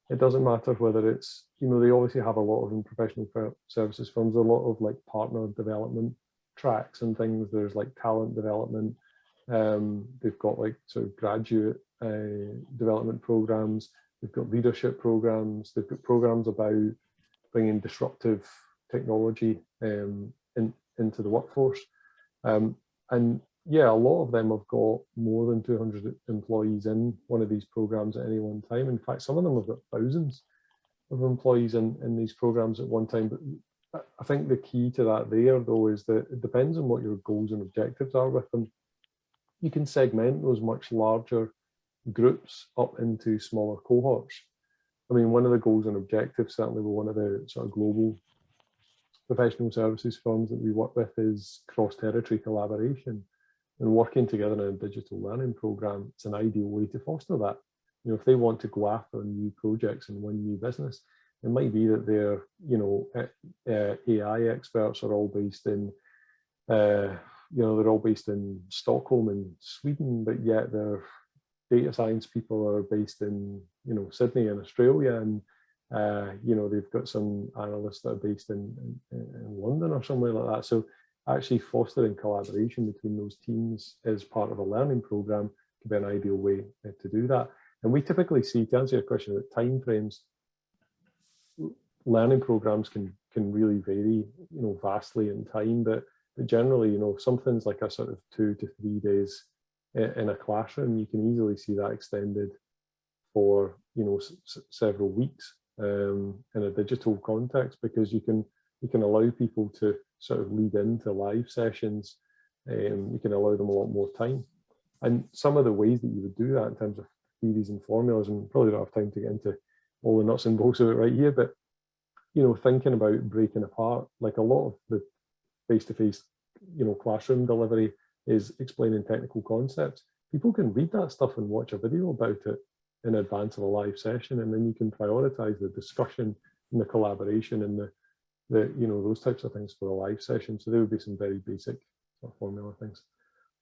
it doesn't matter whether it's, they obviously have a lot of professional services firms, a lot of like partner development tracks and things. There's like talent development. They've got like sort of graduate development programs. They've got leadership programs. They've got programs about bringing disruptive technology into the workforce. And yeah, a lot of them have got more than 200 employees in one of these programs at any one time. In fact, some of them have got thousands of employees in these programs at one time. But I think the key to that there, though, is that it depends on what your goals and objectives are with them. You can segment those much larger groups up into smaller cohorts. I mean, one of the goals and objectives, certainly with one of the sort of global professional services firms that we work with, is cross-territory collaboration. And working together in a digital learning program, it's an ideal way to foster that. If they want to go after new projects and win new business, it might be that their, AI experts are all based in, they're all based in Stockholm and Sweden, but yet their data science people are based in, Sydney and Australia, and they've got some analysts that are based in London or somewhere like that. So actually fostering collaboration between those teams as part of a learning program could be an ideal way to do that. And we typically see, to answer your question about timeframes, learning programs can really vary, vastly in time, but generally, if something's like a sort of 2 to 3 days in a classroom, you can easily see that extended for, several weeks in a digital context, because you can allow people to sort of lead into live sessions. You can allow them a lot more time. And some of the ways that you would do that in terms of theories and formulas, and probably don't have time to get into all the nuts and bolts of it right here, but thinking about breaking apart, like a lot of the face-to-face, classroom delivery is explaining technical concepts. People can read that stuff and watch a video about it, in advance of a live session, and then you can prioritize the discussion and the collaboration and the those types of things for a live session. So there would be some very basic sort of formula things.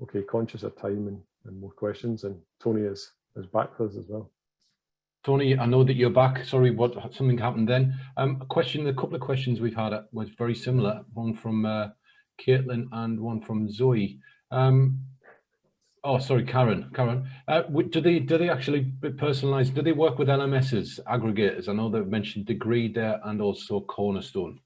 Okay, conscious of time and more questions, and Tony is back with us as well. Tony, I know that you're back. Sorry, something happened then. A couple of questions we've had was very similar. One from Caitlin and one from Zoe. Oh, sorry, Karen. Do they actually personalize? Do they work with LMSs, aggregators? I know they've mentioned Degree there and also Cornerstone.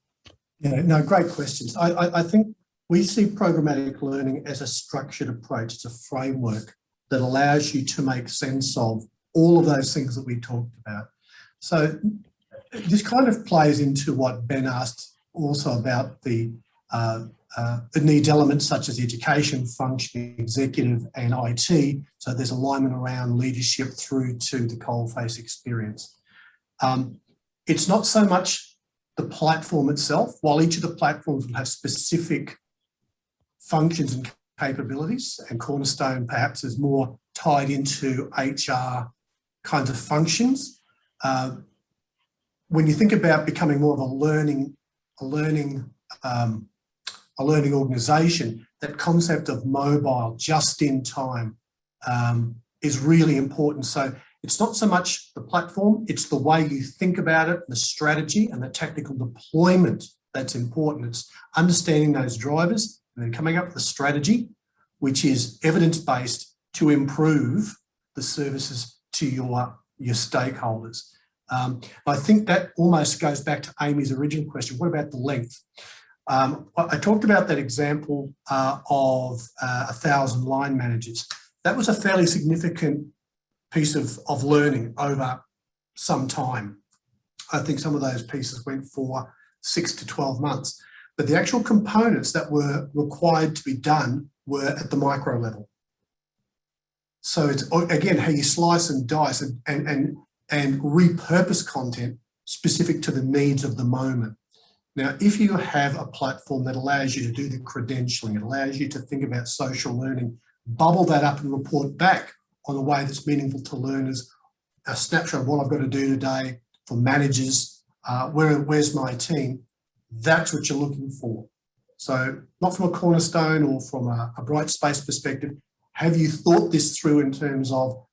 Yeah, no, great questions. I think we see programmatic learning as a structured approach. It's a framework that allows you to make sense of all of those things that we talked about. So this kind of plays into what Ben asked also about the needs elements such as education, function, executive and IT. So there's alignment around leadership through to the coalface experience. It's not so much the platform itself, while each of the platforms will have specific functions and capabilities, and Cornerstone perhaps is more tied into HR kinds of functions. When you think about becoming more of a learning organisation, that concept of mobile, just in time, is really important. So it's not so much the platform, it's the way you think about it, the strategy and the technical deployment that's important. It's understanding those drivers and then coming up with a strategy which is evidence-based to improve the services to your stakeholders. I think that almost goes back to Amy's original question. What about the length? I talked about that example of 1,000 line managers. That was a fairly significant piece of learning over some time. I think some of those pieces went for 6 to 12 months, but the actual components that were required to be done were at the micro level. So it's, again, how you slice and dice and repurpose content specific to the needs of the moment. Now, if you have a platform that allows you to do the credentialing, it allows you to think about social learning, bubble that up and report back on a way that's meaningful to learners, a snapshot of what I've got to do today for managers, where's my team, that's what you're looking for. So not from a Cornerstone or from a Brightspace perspective, have you thought this through in terms of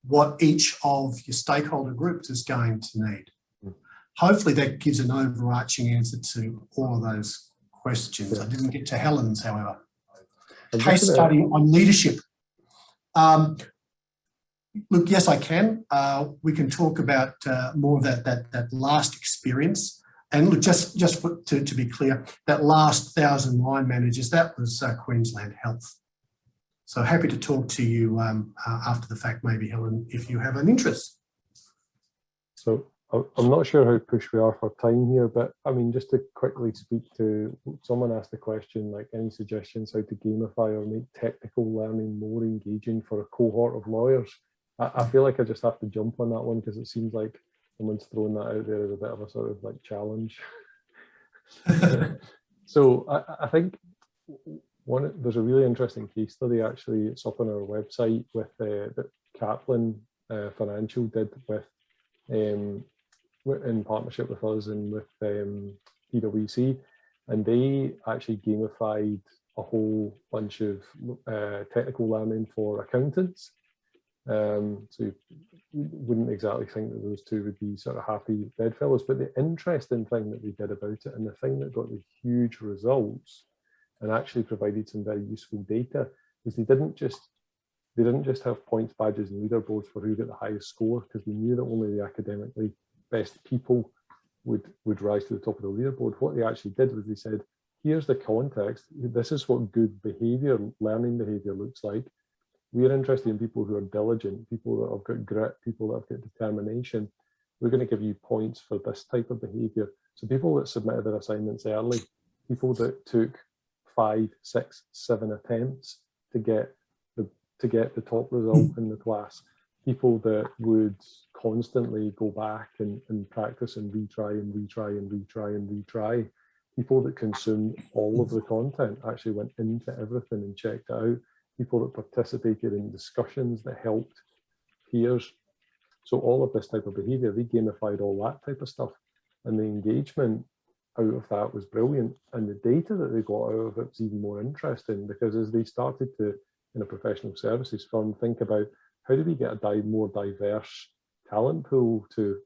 what each of your stakeholder groups is going to need? Hopefully that gives an overarching answer to all of those questions. I didn't get to Helen's, however. Case study on leadership. Look, yes, I can. We can talk about more of that last experience. And look, just to be clear, that last 1,000 line managers, that was Queensland Health. So happy to talk to you after the fact, maybe, Helen, if you have an interest. So I'm not sure how pushed we are for time here, but I mean, just to quickly speak to, someone asked the question, like any suggestions how to gamify or make technical learning more engaging for a cohort of lawyers? I feel like I just have to jump on that one because it seems like someone's throwing that out there as a bit of a sort of like challenge. So I think there's a really interesting case study, actually. It's up on our website with that Kaplan Financial did with in partnership with us and with PwC, and they actually gamified a whole bunch of technical learning for accountants. So you wouldn't exactly think that those two would be sort of happy bedfellows, but the interesting thing that they did about it, and the thing that got the huge results and actually provided some very useful data, is they didn't just have points, badges and leaderboards for who got the highest score, because we knew that only the academically best people would rise to the top of the leaderboard. What they actually did was they said, here's the context, this is what good behavior, learning behavior looks like. We're interested in people who are diligent, people that have got grit, people that have got determination. We're going to give you points for this type of behavior. So people that submitted their assignments early, people that took 5, 6, 7 attempts to get the top result in the class, people that would constantly go back and practice and retry and retry and retry and retry, people that consumed all of the content, actually went into everything and checked it out, people that participated in discussions that helped peers So all of this type of behavior, they gamified all that type of stuff. And the engagement out of that was brilliant. And the data that they got out of it was even more interesting, because as they started to, in a professional services firm, think about how do we get a more diverse talent pool to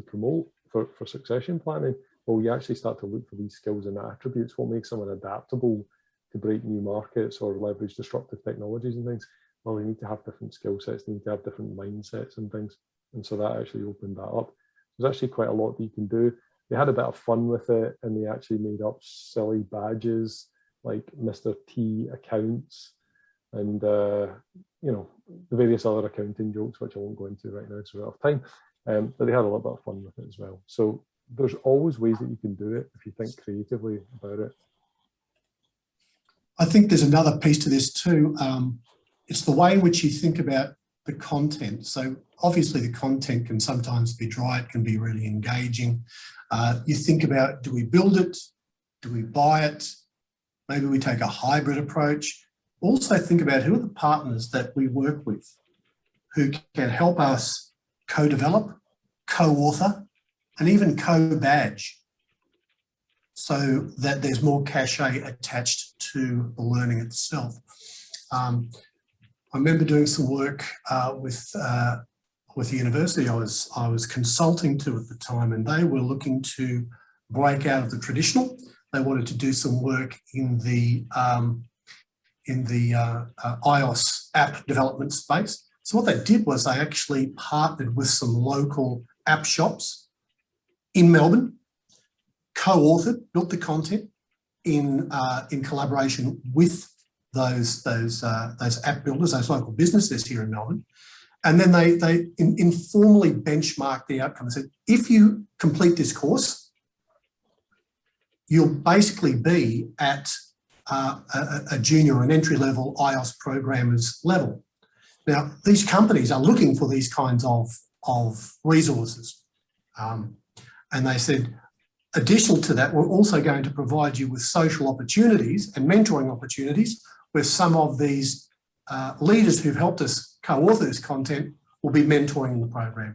promote for succession planning. Well, you actually start to look for these skills and attributes. What makes someone adaptable to break new markets or leverage disruptive technologies and things? Well, they need to have different skill sets, they need to have different mindsets and things. And so that actually opened that up. There's actually quite a lot that you can do. They had a bit of fun with it, and they actually made up silly badges like Mr. T accounts and you know, the various other accounting jokes, which I won't go into right now because we're out of time. But they had a little bit of fun with it as well. So there's always ways that you can do it if you think creatively about it. I think there's another piece to this too. It's the way in which you think about the content. So obviously the content can sometimes be dry, it can be really engaging. You think about, do we build it? Do we buy it? Maybe we take a hybrid approach. Also think about who are the partners that we work with who can help us co-develop, co-author, and even co-badge, so that there's more cachet attached to the learning itself. I remember doing some work with the university I was consulting to at the time, and they were looking to break out of the traditional. They wanted to do some work in the iOS app development space. So what they did was they actually partnered with some local app shops in Melbourne, co-authored, built the content in collaboration with those app builders, those local businesses here in Melbourne. And then they informally benchmarked the outcome and said, if you complete this course, you'll basically be at a junior or an entry-level iOS programmer's level. Now, these companies are looking for these kinds of resources. And they said, additional to that, we're also going to provide you with social opportunities and mentoring opportunities where some of these leaders who've helped us co-author this content will be mentoring in the program.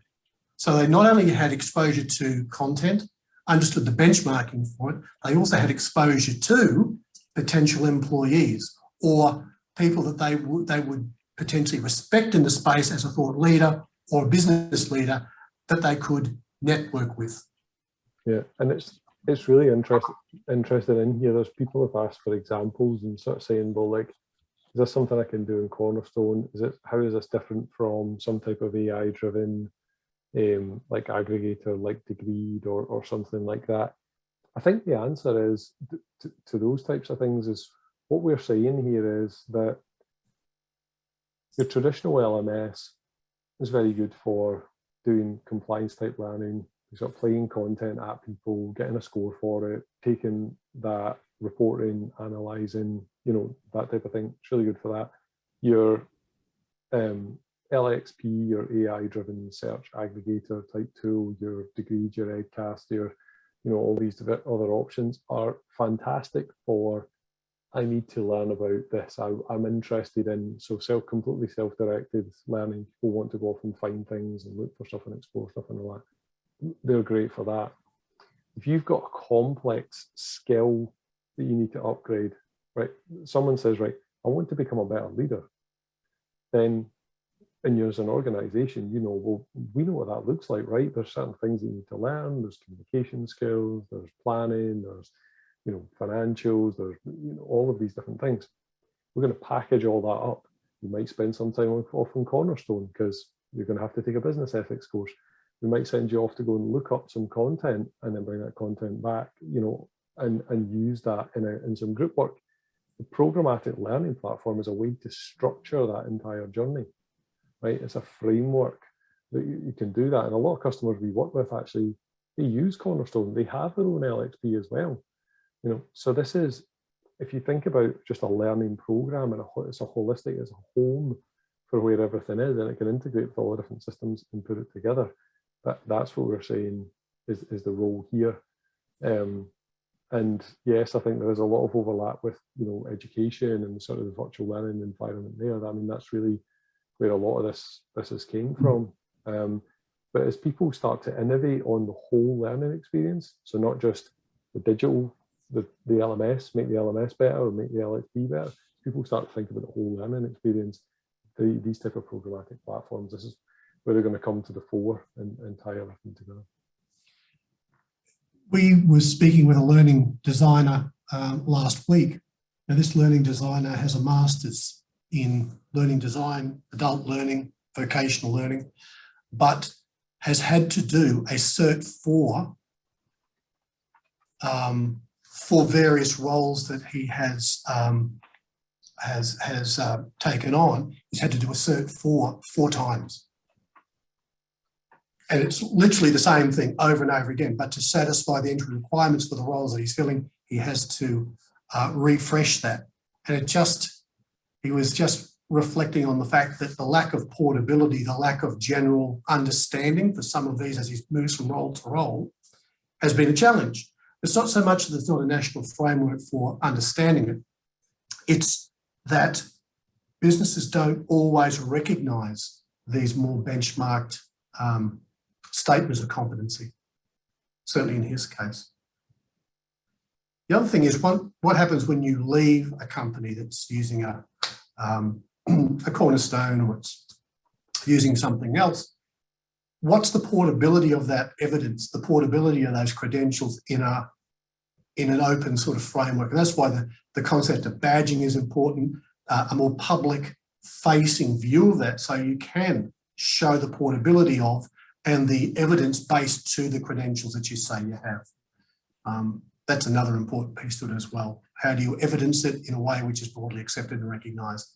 So they not only had exposure to content, understood the benchmarking for it, they also had exposure to potential employees or people that they would potentially respect in the space as a thought leader or a business leader that they could network with. Yeah, and it's really interesting in here. There's people have asked for examples and sort of saying, well, like, is this something I can do in Cornerstone? How is this different from some type of AI-driven like aggregator, like Degreed or something like that? I think the answer is to those types of things is what we're saying here is that your traditional LMS is very good for doing compliance type learning, sort of playing content at people, getting a score for it, taking that, reporting, analysing, you know, that type of thing. It's really good for that. Your LXP, your AI-driven search aggregator type tool, your Degreed, your Edcast, your, you know, all these other options are fantastic for, I need to learn about this. I'm interested in, so completely self-directed learning. People want to go off and find things and look for stuff and explore stuff and all that. They're great for that. If you've got a complex skill that you need to upgrade, right? Someone says, right, I want to become a better leader. Then, and you're as an organization, you know, well, we know what that looks like, right? There's certain things that you need to learn. There's communication skills, there's planning, there's, you know, financials, there's, you know, all of these different things. We're going to package all that up. You might spend some time off on Cornerstone because you're going to have to take a business ethics course. We might send you off to go and look up some content and then bring that content back, you know, and use that in some group work. The programmatic learning platform is a way to structure that entire journey, right? It's a framework that you can do that. And a lot of customers we work with actually, they use Cornerstone. They have their own LXP as well. You know, so this is, if you think about just a learning program and it's a holistic, it's a home for where everything is, and it can integrate with all the different systems and put it together. That's what we're saying is the role here. And yes, I think there is a lot of overlap with, you know, education and sort of the virtual learning environment there. I mean, that's really where a lot of this has came from. But as people start to innovate on the whole learning experience, so not just the digital, the LMS, make the LMS better or make the LXP better, people start to think about the whole learning experience, these type of programmatic platforms, this is where they're going to come to the fore and tie everything together. We were speaking with a learning designer last week. Now, this learning designer has a master's in learning design, adult learning, vocational learning, but has had to do a Cert 4 for various roles that he has taken on. He's had to do a Cert 4 times. And it's literally the same thing over and over again, but to satisfy the entry requirements for the roles that he's filling, he has to refresh that. And he was just reflecting on the fact that the lack of portability, the lack of general understanding for some of these as he moves from role to role has been a challenge. It's not so much that there's not a national framework for understanding it, it's that businesses don't always recognise these more benchmarked statements of competency, certainly in his case. The other thing is what happens when you leave a company that's using a cornerstone or it's using something else. What's the portability of that evidence, the portability of those credentials in an open sort of framework? And that's why the concept of badging is important, a more public facing view of that, so you can show the portability of and the evidence based to the credentials that you say you have. That's another important piece to it as well. How do you evidence it in a way which is broadly accepted and recognised?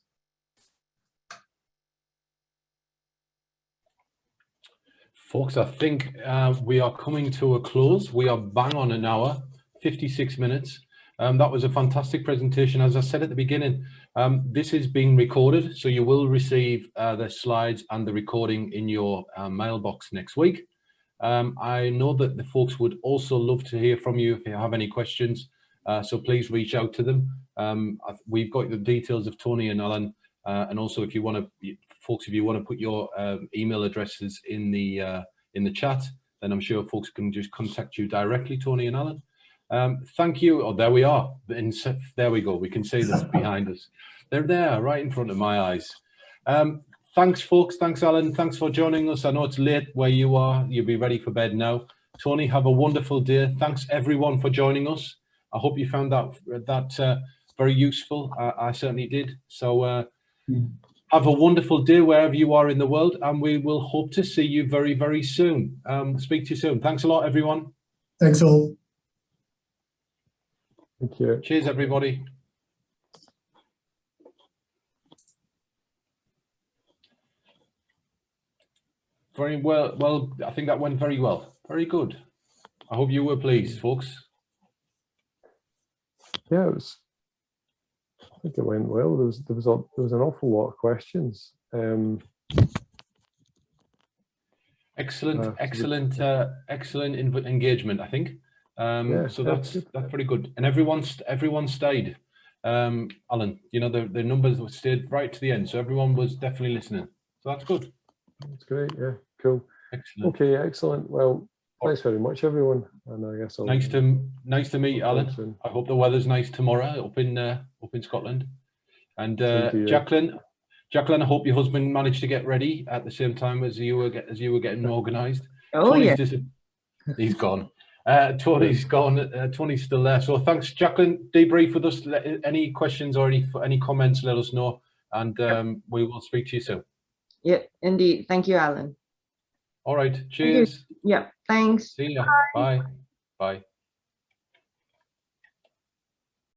Folks, I think we are coming to a close. We are bang on an hour, 56 minutes. That was a fantastic presentation. As I said at the beginning, this is being recorded, so you will receive the slides and the recording in your mailbox next week. I know that the folks would also love to hear from you if you have any questions, so please reach out to them. We've got the details of Tony and Alan, and also if you want to, folks, if you want to put your email addresses in the chat, then I'm sure folks can just contact you directly, Tony and Alan. Thank you. Oh, there we are. There we go. We can see them behind us. They're there right in front of my eyes. Thanks, folks. Thanks, Alan. Thanks for joining us. I know it's late where you are. You'll be ready for bed now. Tony, have a wonderful day. Thanks, everyone, for joining us. I hope you found that very useful. I certainly did. So have a wonderful day wherever you are in the world, and we will hope to see you very, very soon. Speak to you soon. Thanks a lot, everyone. Thanks all. Thank you. Cheers, everybody. Very well. Well, I think that went very well. Very good. I hope you were pleased, folks. Yeah, I think it went well. There was an awful lot of questions. Excellent engagement, I think. Yeah, so that's pretty good. And everyone stayed. Alan, you know, the numbers stayed right to the end, so everyone was definitely listening. So that's good. That's great. Yeah, cool. Excellent. Okay, excellent. Well, thanks very much, everyone. And I guess nice to meet Alan. I hope the weather's nice tomorrow up in Scotland. And Jacqueline, I hope your husband managed to get ready at the same time as you were getting organised. Oh yeah, he's gone. Tony's gone. Tony's still there. So thanks, Jacqueline. Debrief with us. Any questions or any comments, let us know, and we will speak to you soon. Yeah, indeed. Thank you, Alan. All right. Cheers. Yeah. Thanks. See ya. Bye. Bye.